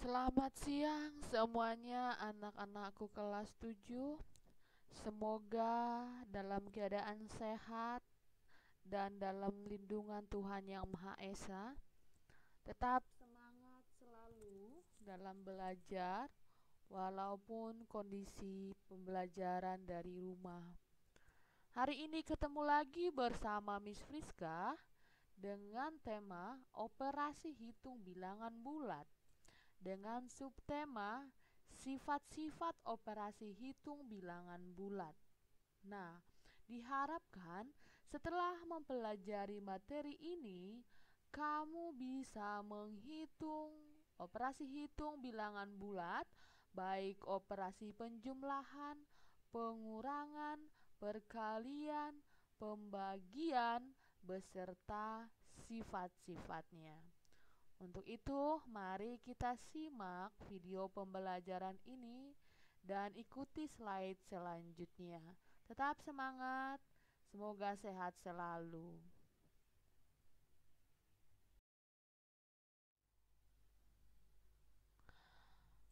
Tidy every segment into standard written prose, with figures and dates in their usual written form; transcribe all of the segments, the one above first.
Selamat siang semuanya anak-anakku kelas 7. Semoga dalam keadaan sehat dan dalam lindungan Tuhan Yang Maha Esa. Tetap semangat selalu dalam belajar walaupun kondisi pembelajaran dari rumah. Hari ini ketemu lagi bersama Miss Friska dengan tema Operasi Hitung Bilangan Bulat, dengan subtema sifat-sifat operasi hitung bilangan bulat. Nah, diharapkan setelah mempelajari materi ini, kamu bisa menghitung operasi hitung bilangan bulat, baik operasi penjumlahan, pengurangan, perkalian, pembagian, beserta sifat-sifatnya. Untuk itu, mari kita simak video pembelajaran ini dan ikuti slide selanjutnya. Tetap semangat, semoga sehat selalu.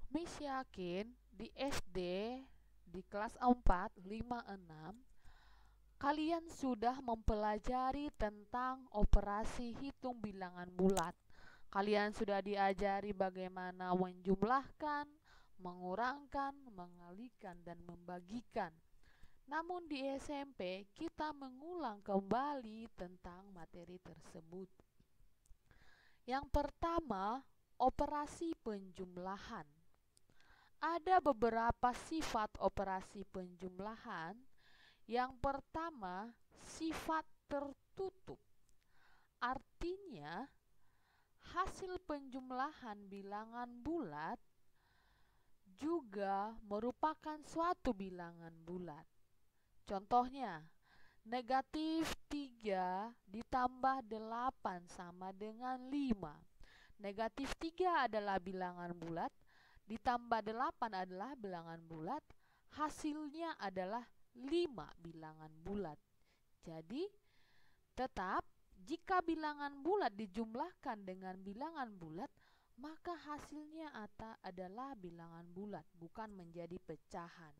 Miss yakin di SD, di kelas 4, 5, 6, kalian sudah mempelajari tentang operasi hitung bilangan bulat. Kalian sudah diajari bagaimana menjumlahkan, mengurangkan, mengalikan, dan membagikan. Namun di SMP kita mengulang kembali tentang materi tersebut. Yang pertama, operasi penjumlahan. Ada beberapa sifat operasi penjumlahan. Yang pertama, sifat tertutup. Artinya, hasil penjumlahan bilangan bulat juga merupakan suatu bilangan bulat. Contohnya, negatif 3 ditambah 8 sama dengan 5. Negatif 3 adalah bilangan bulat, ditambah 8 adalah bilangan bulat, hasilnya adalah 5 bilangan bulat. Jadi, tetap jika bilangan bulat dijumlahkan dengan bilangan bulat, maka hasilnya adalah bilangan bulat, bukan menjadi pecahan.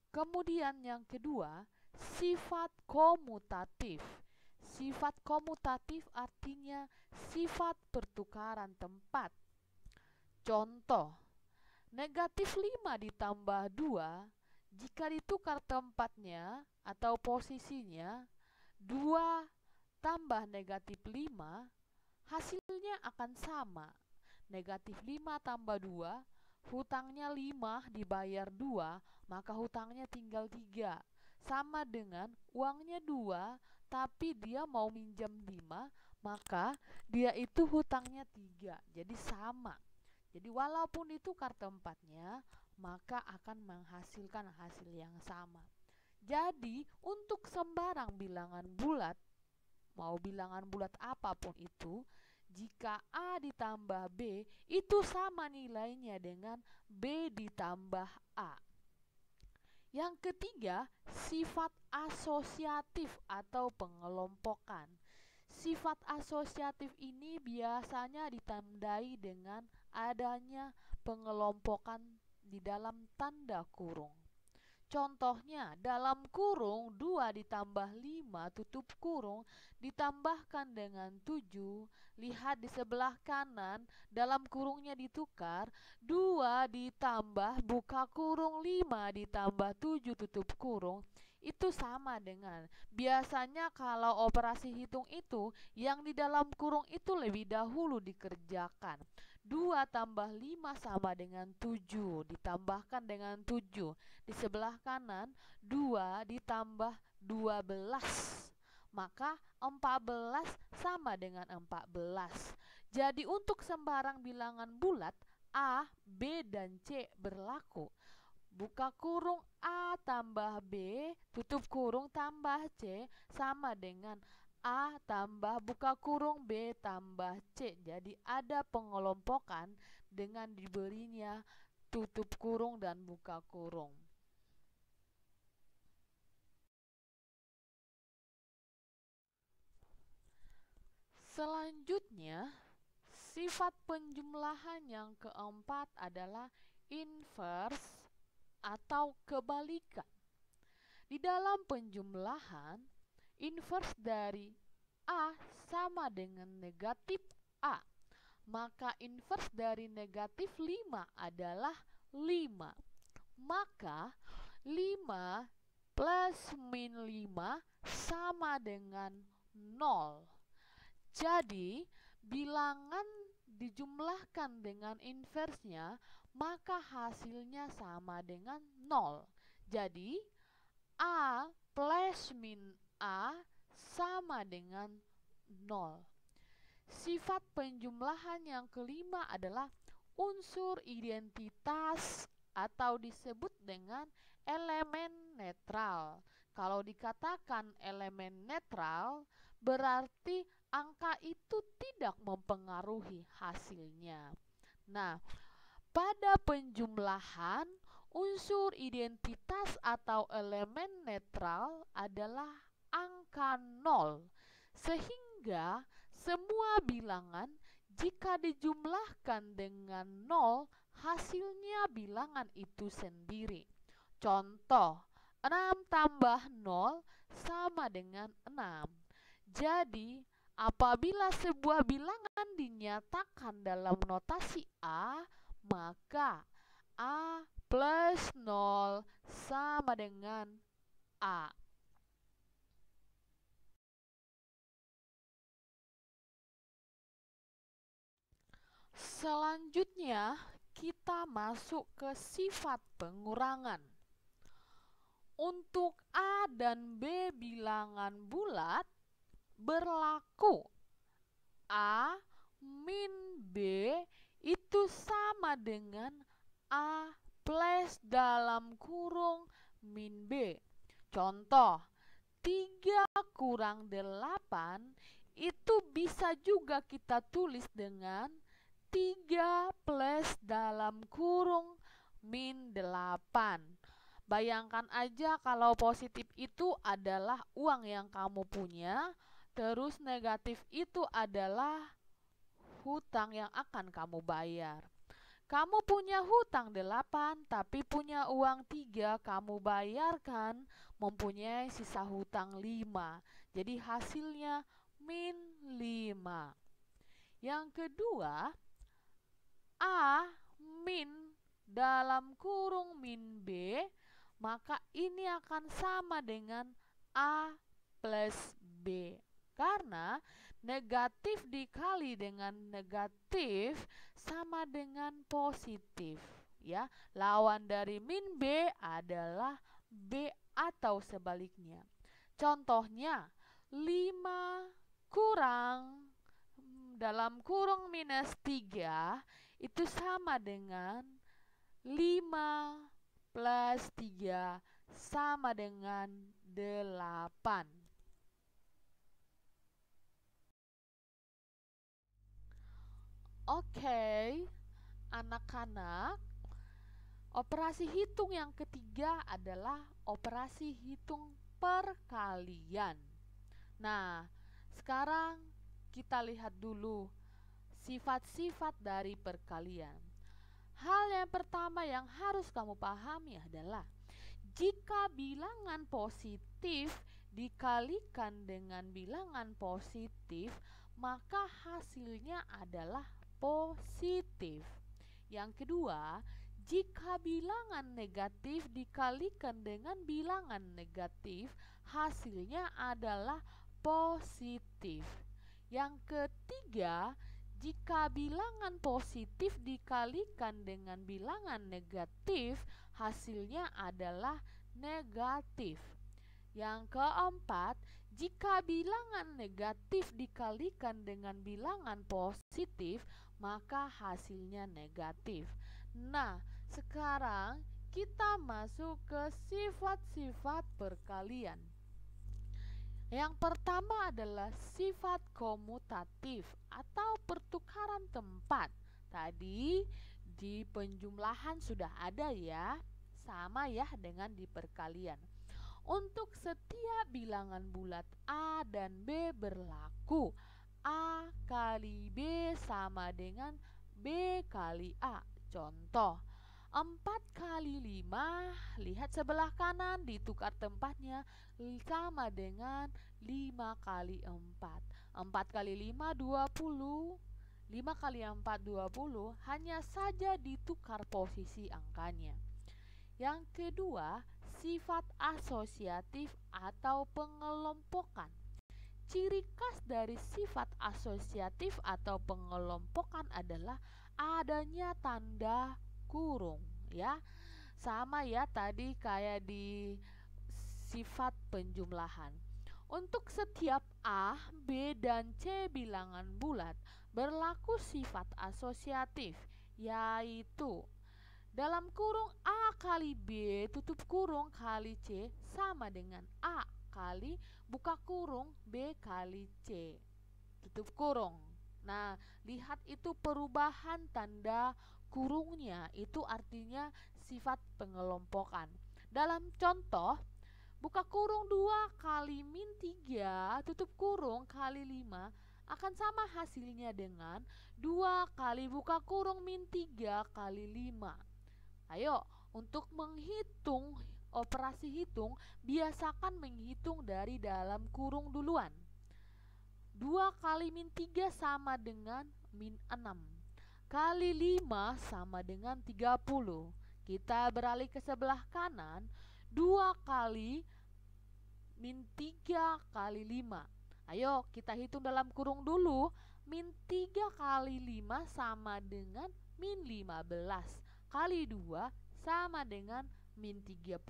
Kemudian yang kedua, sifat komutatif. Sifat komutatif artinya sifat pertukaran tempat. Contoh, negatif 5 ditambah 2, jika ditukar tempatnya atau posisinya, 2 tambah negatif 5, hasilnya akan sama. Negatif 5 tambah 2, hutangnya 5 dibayar 2, maka hutangnya tinggal 3. Sama dengan uangnya 2, tapi dia mau minjam 5, maka dia itu hutangnya 3. Jadi sama. Jadi walaupun ditukar tempatnya, maka akan menghasilkan hasil yang sama. Jadi untuk sembarang bilangan bulat, mau bilangan bulat apapun itu, jika A ditambah B, itu sama nilainya dengan B ditambah A. Yang ketiga, sifat asosiatif atau pengelompokan. Sifat asosiatif ini biasanya ditandai dengan adanya pengelompokan di dalam tanda kurung. Contohnya, dalam kurung 2 ditambah 5 tutup kurung ditambahkan dengan 7. Lihat di sebelah kanan, dalam kurungnya ditukar, 2 ditambah buka kurung 5 ditambah 7 tutup kurung. Itu sama dengan, biasanya kalau operasi hitung itu, yang di dalam kurung itu lebih dahulu dikerjakan. 2 tambah 5 sama dengan 7, ditambahkan dengan 7. Di sebelah kanan, 2 ditambah 12, maka 14 sama dengan 14. Jadi untuk sembarang bilangan bulat, A, B, dan C berlaku. Buka kurung A tambah B, tutup kurung tambah C, sama dengan A tambah buka kurung B tambah C. Jadi ada pengelompokan dengan diberinya tutup kurung dan buka kurung. Selanjutnya, Sifat penjumlahan yang keempat adalah inverse atau kebalikan. Di dalam penjumlahan, inverse dari A sama dengan negatif A. Maka inverse dari negatif 5 adalah 5. Maka 5 plus min 5 sama dengan 0. Jadi, bilangan dijumlahkan dengan inversnya, maka hasilnya sama dengan 0. Jadi, A plus min A sama dengan 0. Sifat penjumlahan yang kelima adalah unsur identitas atau disebut dengan elemen netral. Kalau dikatakan elemen netral, berarti angka itu tidak mempengaruhi hasilnya. Nah, pada penjumlahan, unsur identitas atau elemen netral adalah angka 0, sehingga semua bilangan jika dijumlahkan dengan 0, hasilnya bilangan itu sendiri. Contoh, 6 tambah 0 sama dengan 6. Jadi, apabila sebuah bilangan dinyatakan dalam notasi A, maka A plus 0 sama dengan A. Selanjutnya, kita masuk ke sifat pengurangan. Untuk A dan B bilangan bulat, berlaku A min B itu sama dengan A plus dalam kurung min B. Contoh, 3 kurang 8 itu bisa juga kita tulis dengan 3 plus dalam kurung min 8. Bayangkan aja kalau positif itu adalah uang yang kamu punya, terus negatif itu adalah hutang yang akan kamu bayar. Kamu punya hutang 8, tapi punya uang 3, kamu bayarkan, mempunyai sisa hutang 5. Jadi hasilnya min 5. Yang kedua, A min dalam kurung min B, maka ini akan sama dengan A plus B. Karena negatif dikali dengan negatif sama dengan positif. Ya, lawan dari min B adalah B atau sebaliknya. Contohnya, 5 kurang dalam kurung minus 3 itu sama dengan 5 plus 3 sama dengan 8. Oke, anak-anak, operasi hitung yang ketiga adalah operasi hitung perkalian. Nah, sekarang kita lihat dulu sifat-sifat dari perkalian. Hal yang pertama yang harus kamu pahami adalah jika bilangan positif dikalikan dengan bilangan positif, maka hasilnya adalah positif. Yang kedua, jika bilangan negatif dikalikan dengan bilangan negatif, hasilnya adalah positif. Yang ketiga, jika bilangan positif dikalikan dengan bilangan negatif, hasilnya adalah negatif. Yang keempat, jika bilangan negatif dikalikan dengan bilangan positif, maka hasilnya negatif. Nah, sekarang kita masuk ke sifat-sifat perkalian. Yang pertama adalah sifat komutatif atau pertukaran tempat. Tadi di penjumlahan sudah ada ya, sama ya dengan di perkalian. Untuk setiap bilangan bulat A dan B berlaku A kali B sama dengan B kali A. Contoh, 4 kali 5, lihat sebelah kanan ditukar tempatnya, sama dengan 5 kali 4. 4 kali 5, 20. 5 kali 4, 20. Hanya saja ditukar posisi angkanya. Yang kedua, sifat asosiatif atau pengelompokan. Ciri khas dari sifat asosiatif atau pengelompokan adalah adanya tanda kurung, ya. Sama ya tadi kayak di sifat penjumlahan. Untuk setiap A, B, dan C bilangan bulat berlaku sifat asosiatif, yaitu dalam kurung A kali B tutup kurung kali C sama dengan A kali buka kurung B kali C tutup kurung. Nah, lihat itu perubahan tanda kurungnya, itu artinya sifat pengelompokan. Dalam contoh, buka kurung 2 kali min 3 tutup kurung kali 5 akan sama hasilnya dengan 2 kali buka kurung min 3 kali 5. Ayo, untuk menghitung operasi hitung, biasakan menghitung dari dalam kurung duluan. 2 kali min 3 sama dengan min 6. Kali 5 sama dengan 30. Kita beralih ke sebelah kanan. 2 kali min 3 kali 5. Ayo, kita hitung dalam kurung dulu. Min 3 kali 5 sama dengan min 15. Kali 2 sama dengan min 30.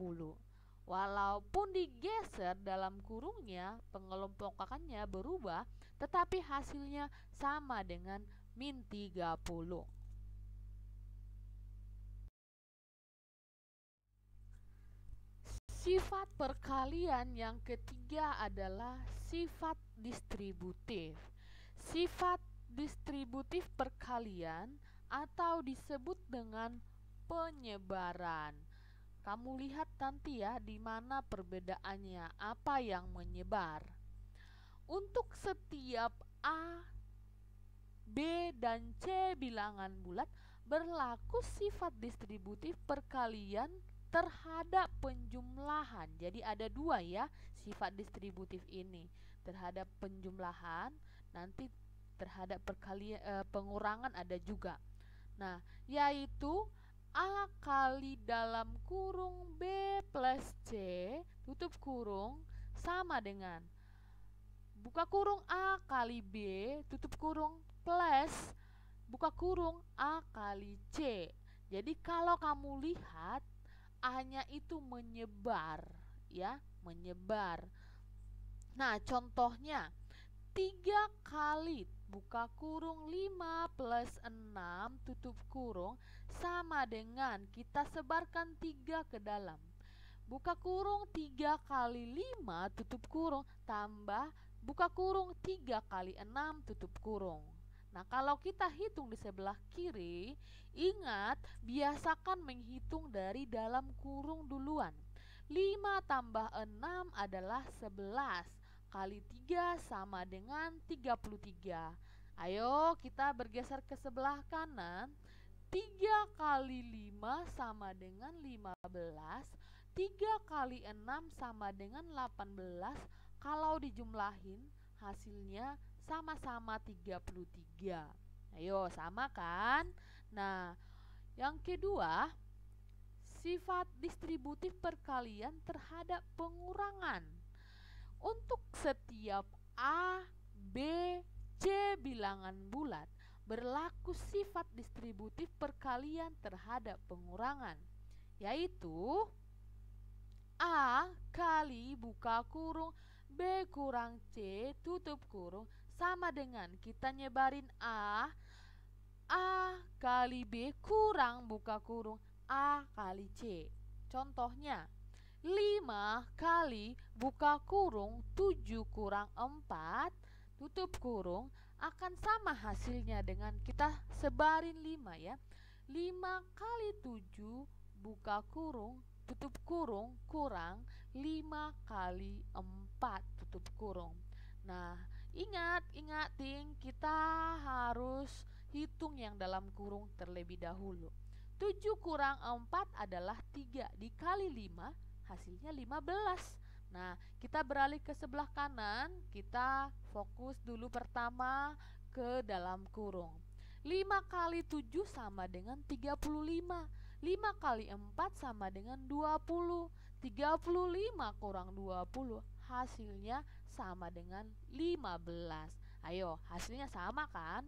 Walaupun digeser dalam kurungnya, pengelompokannya berubah, tetapi hasilnya sama dengan min 30. Sifat perkalian yang ketiga adalah sifat distributif. Sifat distributif perkalian atau disebut dengan penyebaran. Kamu lihat nanti ya di mana perbedaannya, apa yang menyebar. Untuk setiap A, B, dan C bilangan bulat berlaku sifat distributif perkalian terhadap penjumlahan. Jadi ada dua ya sifat distributif ini, terhadap penjumlahan, nanti terhadap pengurangan ada juga. Nah, yaitu A kali dalam kurung B plus C tutup kurung sama dengan buka kurung A kali B tutup kurung plus buka kurung A kali C. Jadi kalau kamu lihat A-nya itu menyebar, ya, menyebar. Nah, contohnya 3 kali buka kurung 5 plus 6 tutup kurung sama dengan kita sebarkan 3 ke dalam. Buka kurung 3 kali 5 tutup kurung tambah buka kurung 3 kali 6 tutup kurung. Nah, kalau kita hitung di sebelah kiri, ingat biasakan menghitung dari dalam kurung duluan. 5 tambah 6 adalah 11. Kali 3 sama dengan 33. Ayo kita bergeser ke sebelah kanan. 3 kali 5 sama dengan 15. 3 kali 6 sama dengan 18. Kalau dijumlahin hasilnya sama-sama 33. Ayo, sama kan? Nah, yang kedua, sifat distributif perkalian terhadap pengurangan. Untuk setiap A, B, C bilangan bulat berlaku sifat distributif perkalian terhadap pengurangan, yaitu A kali buka kurung B kurang C tutup kurung sama dengan kita nyebarin A kali B kurang buka kurung A kali C. Contohnya 5 kali buka kurung 7 kurang 4 tutup kurung akan sama hasilnya dengan kita sebarin 5 ya. 5 kali 7 buka kurung tutup kurung kurang 5 kali 4 tutup kurung. Nah, Ingat Ting, kita harus hitung yang dalam kurung terlebih dahulu. 7 kurang 4 adalah 3, dikali 5 hasilnya 15. Nah, kita beralih ke sebelah kanan, kita fokus dulu pertama ke dalam kurung. 5 kali 7 sama dengan 35. 5 kali 4 sama dengan 20. 35 kurang 20 hasilnya sama dengan 15. Ayo, hasilnya sama kan?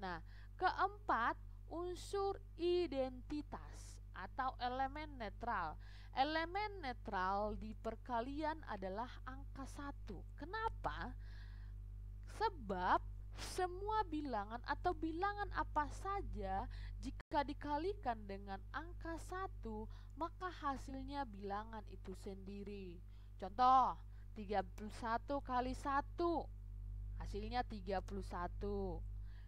Nah, keempat, unsur identitas atau elemen netral. Elemen netral di perkalian adalah angka 1. Kenapa? Sebab semua bilangan atau bilangan apa saja jika dikalikan dengan angka 1, maka hasilnya bilangan itu sendiri. Contoh, 31 kali 1 hasilnya 31.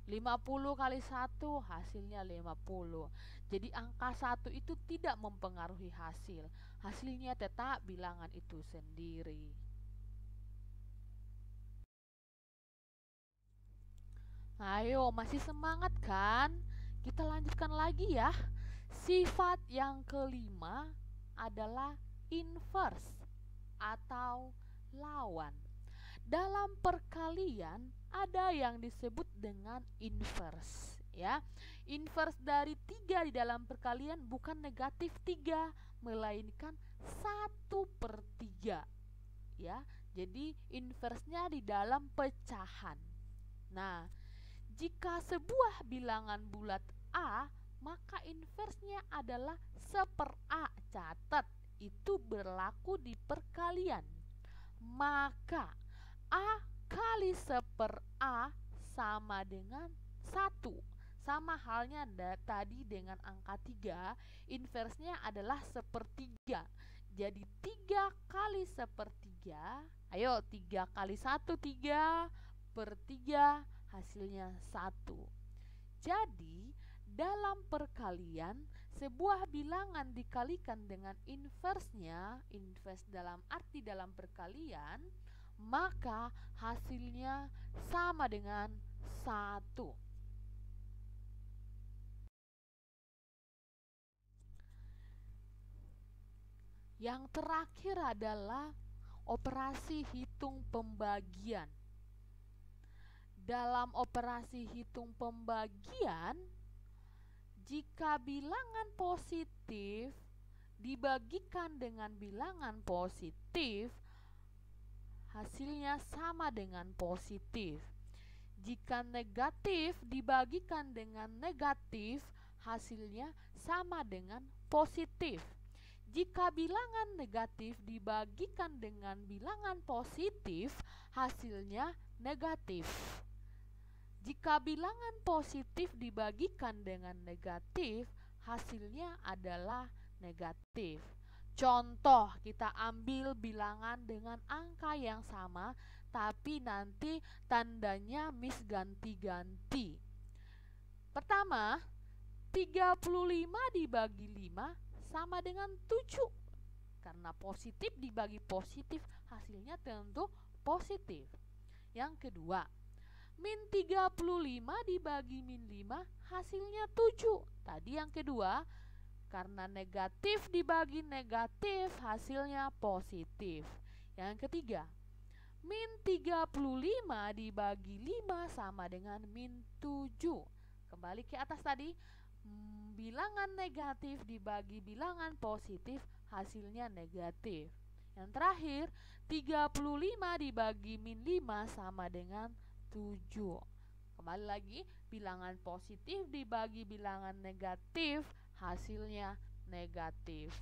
50 kali 1 hasilnya 50. Jadi angka 1 itu tidak mempengaruhi hasil. Hasilnya tetap bilangan itu sendiri. Ayo, masih semangat kan? Kita lanjutkan lagi ya. Sifat yang kelima adalah inverse atau lawan. Dalam perkalian ada yang disebut dengan inverse ya. Inverse dari 3 di dalam perkalian bukan negatif 3, melainkan 1/3 ya. Jadi inverse-nya di dalam pecahan. Nah, jika sebuah bilangan bulat A, maka inversnya adalah 1/A. Catat, itu berlaku di perkalian. Maka A kali 1/A sama dengan 1. Sama halnya tadi dengan angka 3, inversnya adalah 1/3. Jadi 3 kali 1/3, ayo 3 kali 1, 3/3, hasilnya 1. Jadi dalam perkalian sebuah bilangan dikalikan dengan inversnya, inverse dalam arti dalam perkalian, maka hasilnya sama dengan 1. Yang terakhir adalah operasi hitung pembagian. Dalam operasi hitung pembagian, jika bilangan positif dibagikan dengan bilangan positif, hasilnya sama dengan positif. Jika negatif dibagikan dengan negatif, hasilnya sama dengan positif. Jika bilangan negatif dibagikan dengan bilangan positif, hasilnya negatif. Jika bilangan positif dibagikan dengan negatif, hasilnya adalah negatif. Contoh, kita ambil bilangan dengan angka yang sama, tapi nanti tandanya ganti-ganti. Pertama, 35 dibagi 5 sama dengan 7. Karena positif dibagi positif, hasilnya tentu positif. Yang kedua, min 35 dibagi min 5 hasilnya 7. Tadi yang kedua, karena negatif dibagi negatif hasilnya positif. Yang ketiga, min 35 dibagi 5 sama dengan min 7. Kembali ke atas tadi, bilangan negatif dibagi bilangan positif hasilnya negatif. Yang terakhir, 35 dibagi min 5 sama dengan 7. Kembali lagi, bilangan positif dibagi bilangan negatif hasilnya negatif.